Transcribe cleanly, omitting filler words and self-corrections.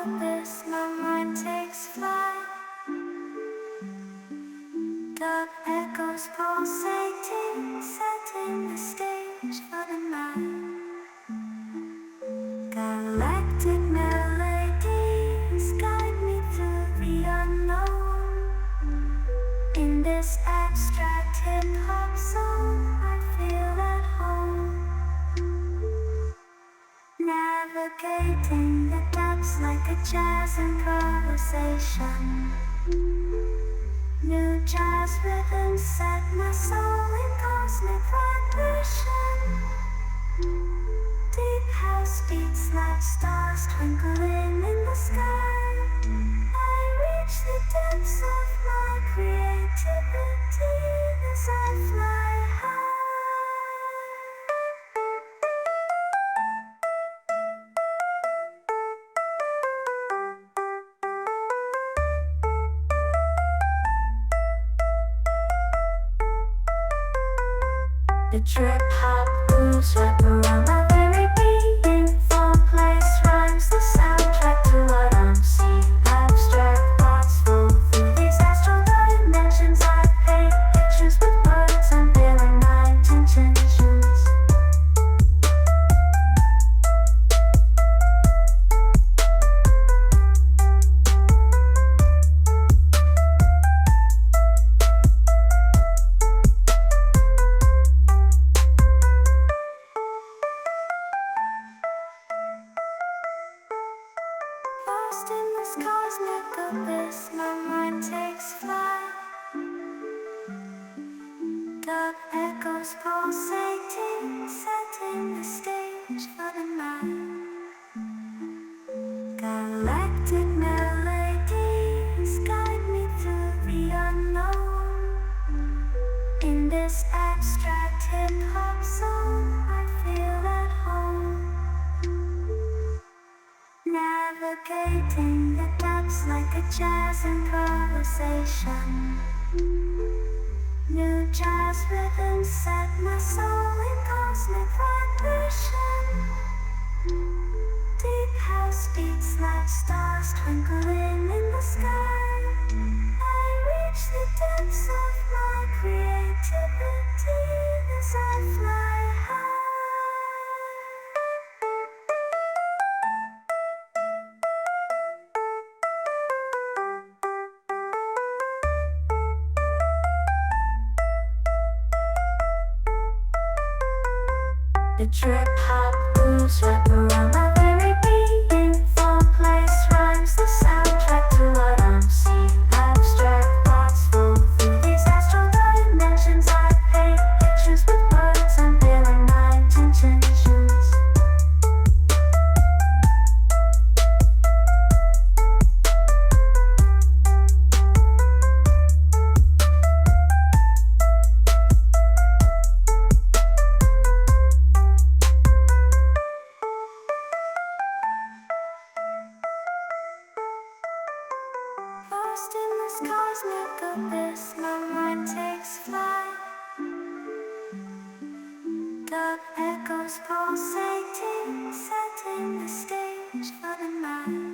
abyss, my mind takes flight. Dark echoes pulsating, setting the stage for the night. Galactic melodies guide me through the unknown. In this abstract hip-hop song, I feel at home. Navigating the depths like a jazz improvisation. New jazz rhythms set my soul in cosmic vibration. Deep house beats like stars twinkling in the sky. I reach the depths of my creativity as I fly high. The trip hop grooves wrap around my very being. Thought place rhymes the soundtrack to what I'm seeing. Abstract thoughts flow through these astral dimensions. I paint pictures with words, unveiling my intentions. Lost in this cosmic abyss, my mind takes flight. Dark echoes pulsating, setting the stage for the night. Galactic melodies guide me through the unknown. In this abstract hip-hop song, I feel at home. Navigating the depths like a jazz improvisation. New jazz rhythms set my soul in cosmic vibration. Deep house beats like stars twinkling in the sky. I reach the depths of my creativity as I fly high. The trip hop grooves wrap around my very being. Thought place rhymes the soundtrack to what I'm seeing. Abstract thoughts flow through these astral dimensions. I paint pictures with words, unveiling my intentions. Lost in this cosmic abyss, my mind takes flight. Dark echoes pulsating, setting the stage for the night.